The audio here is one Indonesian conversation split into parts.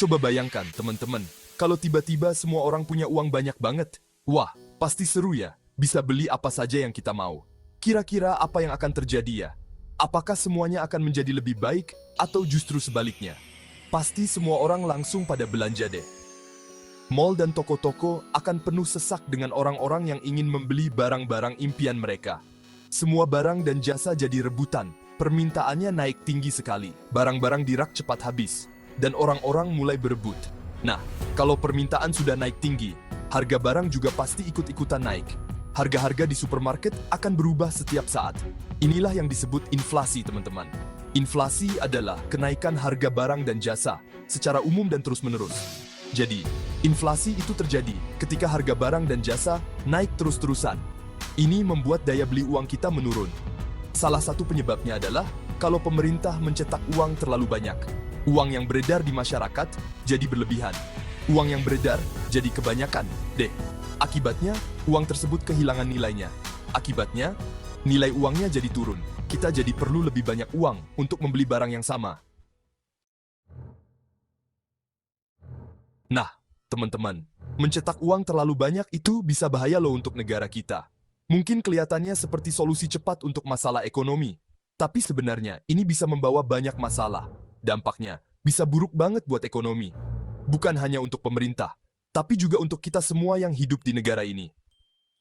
Coba bayangkan, teman-teman, kalau tiba-tiba semua orang punya uang banyak banget. Wah, pasti seru ya, bisa beli apa saja yang kita mau. Kira-kira apa yang akan terjadi ya? Apakah semuanya akan menjadi lebih baik atau justru sebaliknya? Pasti semua orang langsung pada belanja deh. Mall dan toko-toko akan penuh sesak dengan orang-orang yang ingin membeli barang-barang impian mereka. Semua barang dan jasa jadi rebutan, permintaannya naik tinggi sekali. Barang-barang di rak cepat habis, dan orang-orang mulai berebut. Nah, kalau permintaan sudah naik tinggi, harga barang juga pasti ikut-ikutan naik. Harga-harga di supermarket akan berubah setiap saat. Inilah yang disebut inflasi, teman-teman. Inflasi adalah kenaikan harga barang dan jasa secara umum dan terus-menerus. Jadi, inflasi itu terjadi ketika harga barang dan jasa naik terus-terusan. Ini membuat daya beli uang kita menurun. Salah satu penyebabnya adalah kalau pemerintah mencetak uang terlalu banyak. Uang yang beredar di masyarakat jadi berlebihan. Uang yang beredar jadi kebanyakan deh. Akibatnya, uang tersebut kehilangan nilainya. Akibatnya, nilai uangnya jadi turun. Kita jadi perlu lebih banyak uang untuk membeli barang yang sama. Nah, teman-teman, mencetak uang terlalu banyak itu bisa bahaya loh untuk negara kita. Mungkin kelihatannya seperti solusi cepat untuk masalah ekonomi, tapi sebenarnya ini bisa membawa banyak masalah. Dampaknya bisa buruk banget buat ekonomi. Bukan hanya untuk pemerintah, tapi juga untuk kita semua yang hidup di negara ini.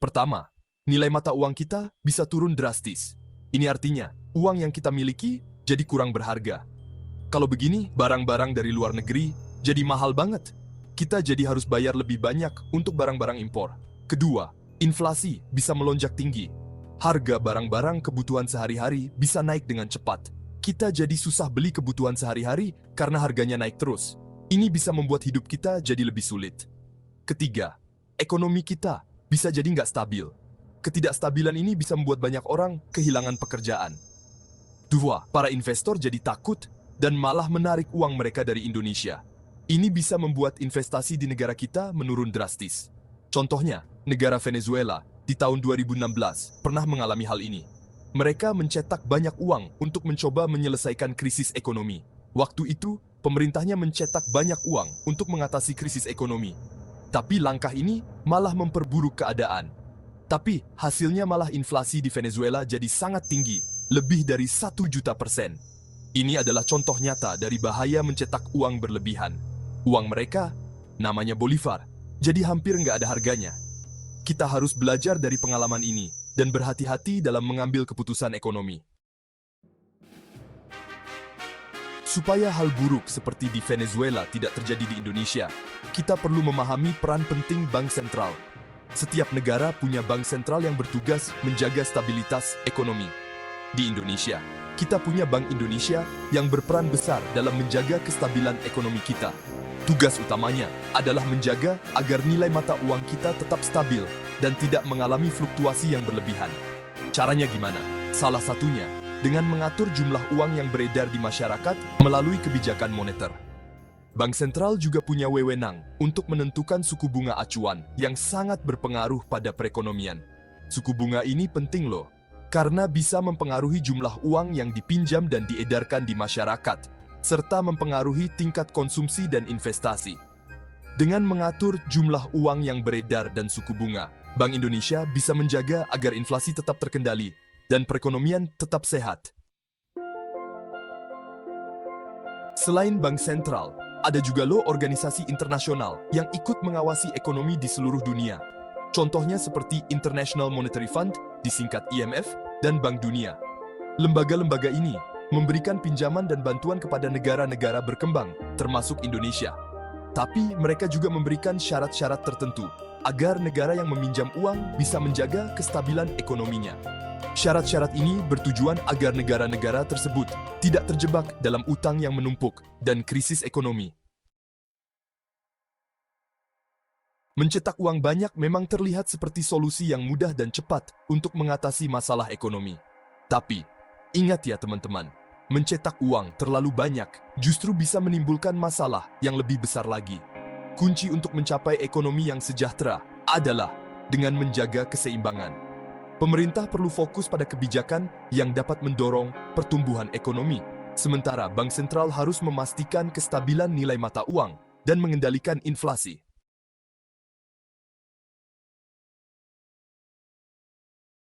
Pertama, nilai mata uang kita bisa turun drastis. Ini artinya, uang yang kita miliki jadi kurang berharga. Kalau begini, barang-barang dari luar negeri jadi mahal banget. Kita jadi harus bayar lebih banyak untuk barang-barang impor. Kedua, inflasi bisa melonjak tinggi. Harga barang-barang kebutuhan sehari-hari bisa naik dengan cepat. Kita jadi susah beli kebutuhan sehari-hari karena harganya naik terus. Ini bisa membuat hidup kita jadi lebih sulit. Ketiga, ekonomi kita bisa jadi nggak stabil. Ketidakstabilan ini bisa membuat banyak orang kehilangan pekerjaan. Dua, para investor jadi takut dan malah menarik uang mereka dari Indonesia. Ini bisa membuat investasi di negara kita menurun drastis. Contohnya, negara Venezuela di tahun 2016 pernah mengalami hal ini. Mereka mencetak banyak uang untuk mencoba menyelesaikan krisis ekonomi. Waktu itu, pemerintahnya mencetak banyak uang untuk mengatasi krisis ekonomi. Tapi langkah ini malah memperburuk keadaan. Tapi hasilnya malah inflasi di Venezuela jadi sangat tinggi, lebih dari 1 juta%. Ini adalah contoh nyata dari bahaya mencetak uang berlebihan. Uang mereka, namanya Bolivar, jadi hampir nggak ada harganya. Kita harus belajar dari pengalaman ini dan berhati-hati dalam mengambil keputusan ekonomi. Supaya hal buruk seperti di Venezuela tidak terjadi di Indonesia, kita perlu memahami peran penting bank sentral. Setiap negara punya bank sentral yang bertugas menjaga stabilitas ekonomi. Di Indonesia, kita punya Bank Indonesia yang berperan besar dalam menjaga kestabilan ekonomi kita. Tugas utamanya adalah menjaga agar nilai mata uang kita tetap stabil dan tidak mengalami fluktuasi yang berlebihan. Caranya gimana? Salah satunya dengan mengatur jumlah uang yang beredar di masyarakat melalui kebijakan moneter. Bank sentral juga punya wewenang untuk menentukan suku bunga acuan yang sangat berpengaruh pada perekonomian. Suku bunga ini penting loh, karena bisa mempengaruhi jumlah uang yang dipinjam dan diedarkan di masyarakat, serta mempengaruhi tingkat konsumsi dan investasi. Dengan mengatur jumlah uang yang beredar dan suku bunga, Bank Indonesia bisa menjaga agar inflasi tetap terkendali dan perekonomian tetap sehat. Selain bank sentral, ada juga loh organisasi internasional yang ikut mengawasi ekonomi di seluruh dunia. Contohnya seperti International Monetary Fund, disingkat IMF, dan Bank Dunia. Lembaga-lembaga ini memberikan pinjaman dan bantuan kepada negara-negara berkembang, termasuk Indonesia. Tapi mereka juga memberikan syarat-syarat tertentu agar negara yang meminjam uang bisa menjaga kestabilan ekonominya. Syarat-syarat ini bertujuan agar negara-negara tersebut tidak terjebak dalam utang yang menumpuk dan krisis ekonomi. Mencetak uang banyak memang terlihat seperti solusi yang mudah dan cepat untuk mengatasi masalah ekonomi. Tapi, ingat ya teman-teman, mencetak uang terlalu banyak justru bisa menimbulkan masalah yang lebih besar lagi. Kunci untuk mencapai ekonomi yang sejahtera adalah dengan menjaga keseimbangan. Pemerintah perlu fokus pada kebijakan yang dapat mendorong pertumbuhan ekonomi, sementara bank sentral harus memastikan kestabilan nilai mata uang dan mengendalikan inflasi.